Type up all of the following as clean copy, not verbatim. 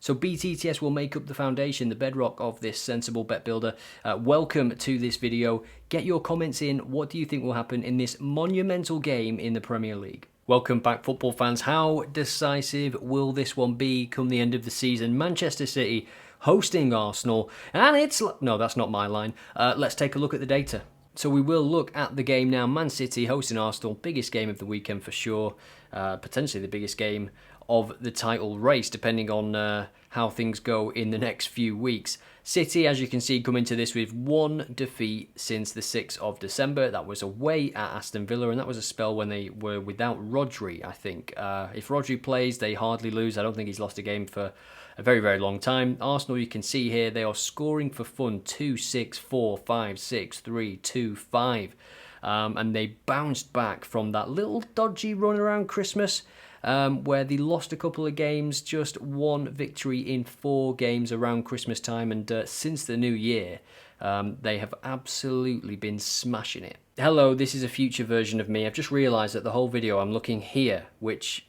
So BTTS will make up the foundation, the bedrock of this sensible bet builder. Welcome to this video. Get your comments in. What do you think will happen in this monumental game in the Premier League? Welcome back, football fans. How decisive will this one be come the end of the season? Manchester City hosting Arsenal, and it's... No, that's not my line. Let's take a look at the data. So we will look at the game now. Man City hosting Arsenal, biggest game of the weekend for sure. Potentially the biggest game of the title race, depending on how things go in the next few weeks. City, as you can see, come into this with one defeat since the 6th of December. That was away at Aston Villa, and that was a spell when they were without Rodri, I think. If Rodri plays, they hardly lose. I don't think he's lost a game for a very, very long time. Arsenal, you can see here, they are scoring for fun. 2-6, 4-5, 6-3, 2-5. And they bounced back from that little dodgy run around Christmas, where they lost a couple of games, just one victory in 4 games around Christmas time, and since the new year, they have absolutely been smashing it. Hello, this is a future version of me. I've just realised that the whole video I'm looking here, which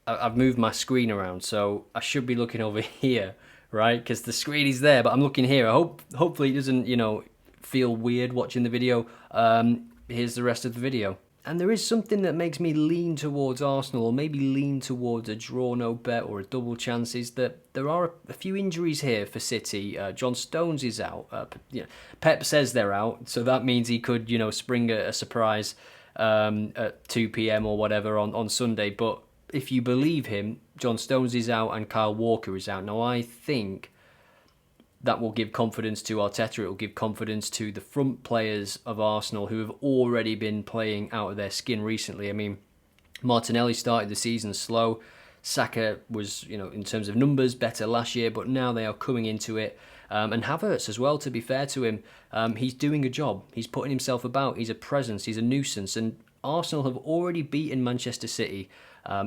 I've moved my screen around, so I should be looking over here, right? Because the screen is there, but I'm looking here. Hopefully it doesn't, feel weird watching the video. Here's the rest of the video. And there is something that makes me lean towards Arsenal, or maybe lean towards a draw no bet or a double chance, is that there are a few injuries here for City. John Stones is out. Pep says they're out, so that means he could, spring a surprise at 2 p.m. or whatever on Sunday. But if you believe him, John Stones is out and Kyle Walker is out. Now, I think that will give confidence to Arteta. It will give confidence to the front players of Arsenal who have already been playing out of their skin recently. I mean, Martinelli started the season slow. Saka was, in terms of numbers, better last year, but now they are coming into it. And Havertz as well, to be fair to him. He's doing a job. He's putting himself about. He's a presence. He's a nuisance. And Arsenal have already beaten Manchester City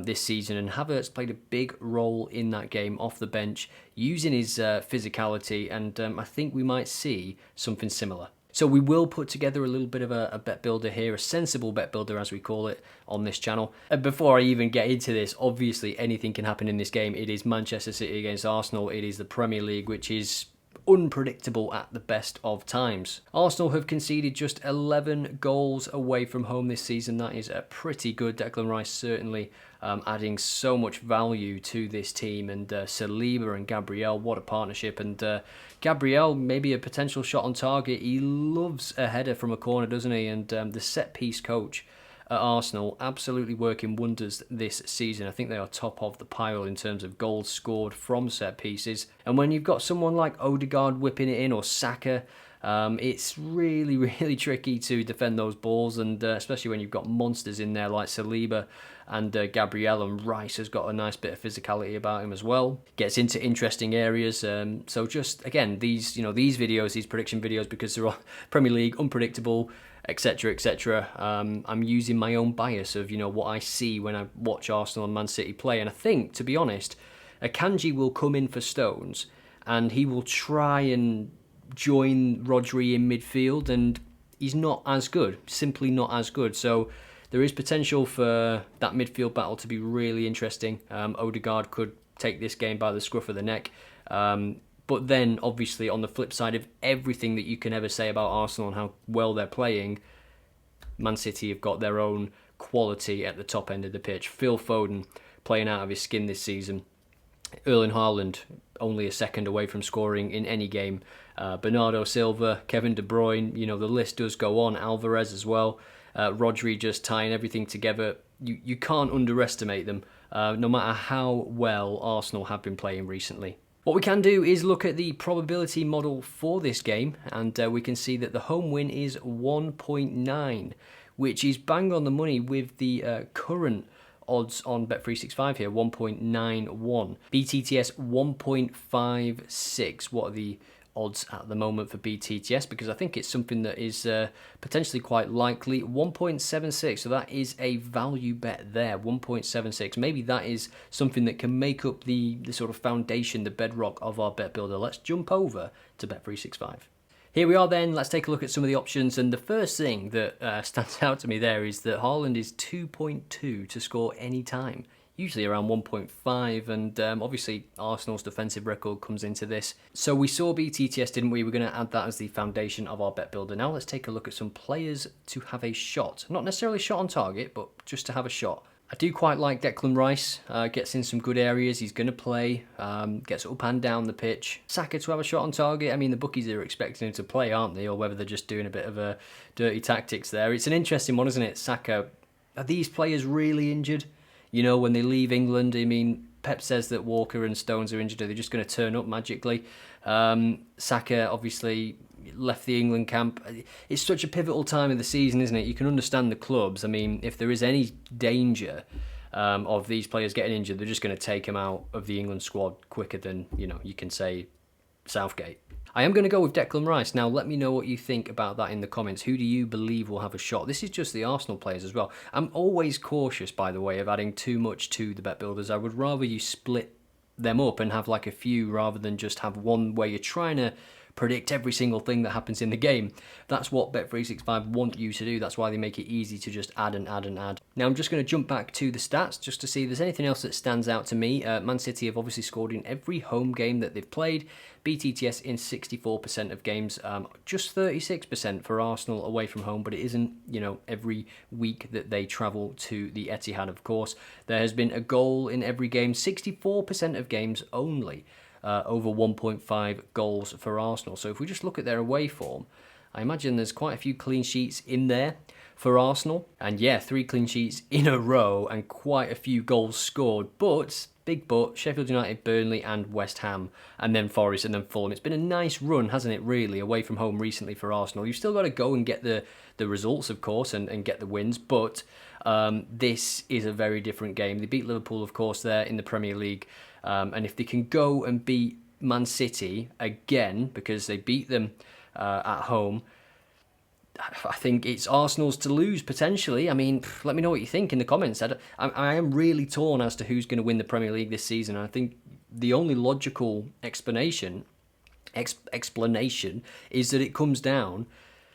this season, and Havertz played a big role in that game off the bench, using his physicality, and I think we might see something similar. So we will put together a little bit of a bet builder here, a sensible bet builder as we call it on this channel. And before I even get into this, obviously anything can happen in this game. It is Manchester City against Arsenal. It is the Premier League, which is unpredictable at the best of times. Arsenal have conceded just 11 goals away from home this season. That is pretty good. Declan Rice certainly adding so much value to this team, and Saliba and Gabriel, what a partnership. And Gabriel, maybe a potential shot on target. He loves a header from a corner, doesn't he? And the set piece coach at Arsenal absolutely working wonders this season. I think they are top of the pile in terms of goals scored from set pieces. And when you've got someone like Odegaard whipping it in, or Saka, it's really, really tricky to defend those balls, and especially when you've got monsters in there like Saliba and Gabriel, and Rice has got a nice bit of physicality about him as well. Gets into interesting areas. So just, again, these videos, these prediction videos, because they're all Premier League, unpredictable, etc., etc. I'm using my own bias of, what I see when I watch Arsenal and Man City play. And I think, to be honest, Akanji will come in for Stones, and he will try and join Rodri in midfield, and he's not as good, simply not as good. So there is potential for that midfield battle to be really interesting. Odegaard could take this game by the scruff of the neck. But then, obviously, on the flip side of everything that you can ever say about Arsenal and how well they're playing, Man City have got their own quality at the top end of the pitch. Phil Foden playing out of his skin this season. Erling Haaland only a second away from scoring in any game. Bernardo Silva, Kevin De Bruyne, the list does go on. Alvarez as well. Rodri just tying everything together. You can't underestimate them, no matter how well Arsenal have been playing recently. What we can do is look at the probability model for this game, and we can see that the home win is 1.9, which is bang on the money with the current odds on Bet365 here, 1.91. BTTS 1.56. What are the odds at the moment for BTTS? Because I think it's something that is potentially quite likely. 1.76, so that is a value bet there, 1.76. Maybe that is something that can make up the sort of foundation, the bedrock of our bet builder. Let's jump over to Bet365. Here we are then, let's take a look at some of the options, and the first thing that stands out to me there is that Haaland is 2.2 to score any time. usually around 1.5, and obviously Arsenal's defensive record comes into this. So we saw BTTS, didn't we? We're going to add that as the foundation of our bet builder. Now let's take a look at some players to have a shot. Not necessarily a shot on target, but just to have a shot. I do quite like Declan Rice, gets in some good areas, he's going to play, gets up and down the pitch. Saka to have a shot on target, I mean the bookies are expecting him to play, aren't they, or whether they're just doing a bit of a dirty tactics there. It's an interesting one, isn't it? Saka, are these players really injured? You know, when they leave England, I mean, Pep says that Walker and Stones are injured, are they just going to turn up magically? Saka, obviously, left the England camp. It's such a pivotal time of the season, isn't it? You can understand the clubs. I mean, if there is any danger of these players getting injured, they're just going to take them out of the England squad quicker than, you know, you can say Southgate. I am going to go with Declan Rice. Now, let me know what you think about that in the comments. Who do you believe will have a shot? This is just the Arsenal players as well. I'm always cautious, by the way, of adding too much to the bet builders. I would rather you split them up and have like a few rather than just have one where you're trying to predict every single thing that happens in the game. That's what Bet365 want you to do. That's why they make it easy to just add and add and add. Now I'm just going to jump back to the stats just to see if there's anything else that stands out to me. Man City have obviously scored in every home game that they've played. BTTS in 64% of games, just 36% for Arsenal away from home, but it isn't, you know, every week that they travel to the Etihad, of course. There has been a goal in every game, 64% of games only. Over 1.5 goals for Arsenal. So if we just look at their away form, I imagine there's quite a few clean sheets in there for Arsenal. And yeah, 3 clean sheets in a row and quite a few goals scored. But, big but, Sheffield United, Burnley and West Ham, and then Forest and then Fulham. It's been a nice run, hasn't it, really, away from home recently for Arsenal. You've still got to go and get the results, of course, and get the wins. But this is a very different game. They beat Liverpool, of course, there in the Premier League. And if they can go and beat Man City again, because they beat them at home, I think it's Arsenal's to lose, potentially. I mean, let me know what you think in the comments. I am really torn as to who's going to win the Premier League this season. I think the only logical explanation is that it comes down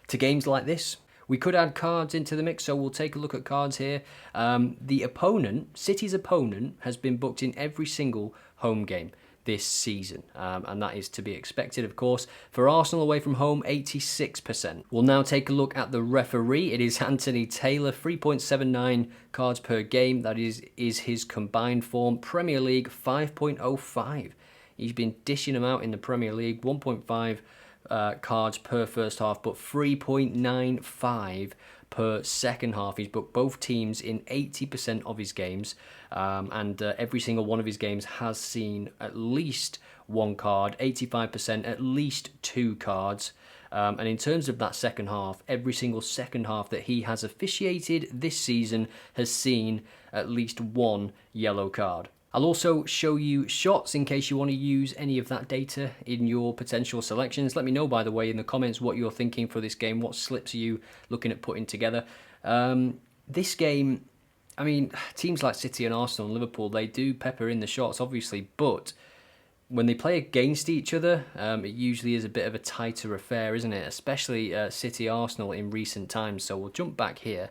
to games like this. We could add cards into the mix, so we'll take a look at cards here. The opponent, City's opponent, has been booked in every single home game this season, and that is to be expected, of course. For Arsenal away from home, 86%. We'll now take a look at the referee. It is Anthony Taylor, 3.79 cards per game. That is his combined form. Premier League, 5.05. He's been dishing them out in the Premier League, 1.5 cards per first half, but 3.95 per second half. He's booked both teams in 80% of his games, and every single one of his games has seen at least 1 card, 85% at least 2 cards. And in terms of that second half, every single second half that he has officiated this season has seen at least 1 yellow card. I'll also show you shots in case you want to use any of that data in your potential selections. Let me know, by the way, in the comments what you're thinking for this game. What slips are you looking at putting together? This game, I mean, teams like City and Arsenal and Liverpool, they do pepper in the shots, obviously, but when they play against each other, it usually is a bit of a tighter affair, isn't it? Especially City-Arsenal in recent times. So we'll jump back here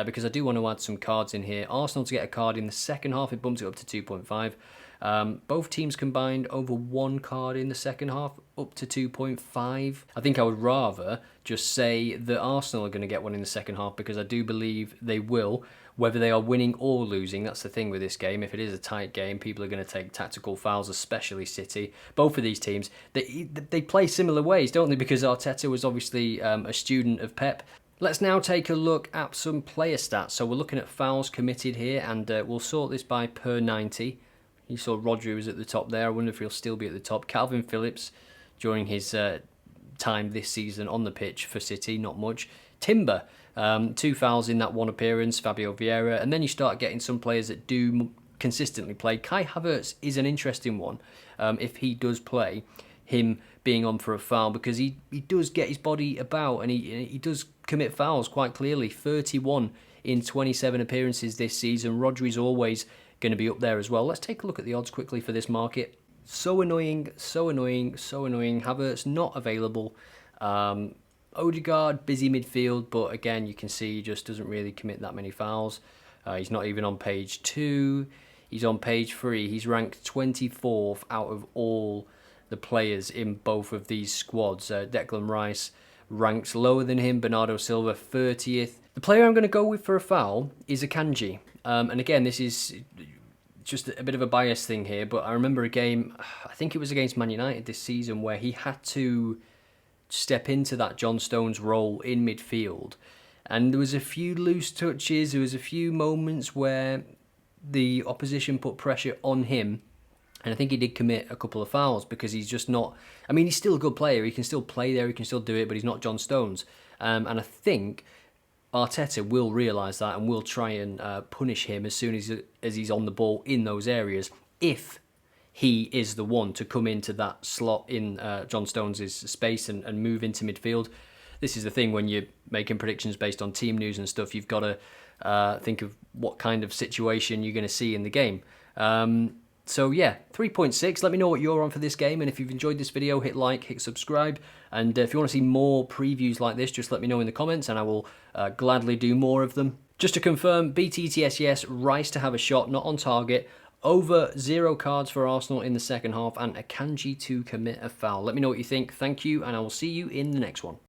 because I do want to add some cards in here. Arsenal to get a card in the second half, it bumps it up to 2.5. Both teams combined over 1 card in the second half, up to 2.5. I think I would rather just say that Arsenal are going to get one in the second half because I do believe they will. Whether they are winning or losing, that's the thing with this game. If it is a tight game, people are going to take tactical fouls, especially City. Both of these teams, they play similar ways, don't they? Because Arteta was obviously a student of Pep. Let's now take a look at some player stats. So we're looking at fouls committed here, and we'll sort this by per 90. You saw Rodri was at the top there. I wonder if he'll still be at the top. Calvin Phillips, during his time this season on the pitch for City, not much. Timber, 2 fouls in that 1 appearance, Fabio Vieira, and then you start getting some players that do consistently play. Kai Havertz is an interesting one, if he does play, him being on for a foul, because he does get his body about, and he does commit fouls quite clearly. 31 in 27 appearances this season. Rodri's always going to be up there as well. Let's take a look at the odds quickly for this market. So annoying, so annoying, so annoying. Havertz not available. Odegaard, busy midfield, but again, you can see he just doesn't really commit that many fouls. He's not even on page 2. He's on page 3. He's ranked 24th out of all the players in both of these squads. Declan Rice ranks lower than him. Bernardo Silva 30th. The player I'm going to go with for a foul is Akanji. And again, this is just a bit of a bias thing here, but I remember a game, I think it was against Man United this season, where he had to step into that John Stones role in midfield. And there was a few loose touches, there was a few moments where the opposition put pressure on him. And I think he did commit a couple of fouls because he's just not... I mean, he's still a good player. He can still play there. He can still do it, but he's not John Stones. And I think Arteta will realise that and will try and punish him as soon as he's on the ball in those areas, if he is the one to come into that slot in John Stones' space and move into midfield. This is the thing when you're making predictions based on team news and stuff. You've got to think of what kind of situation you're going to see in the game. So yeah, 3.6. Let me know what you're on for this game, and if you've enjoyed this video, hit like, hit subscribe, and if you want to see more previews like this, just let me know in the comments and I will gladly do more of them. Just to confirm, BTTS yes, Rice to have a shot, not on target, over 0 cards for Arsenal in the second half, and Akanji to commit a foul. Let me know what you think. Thank you, and I will see you in the next one.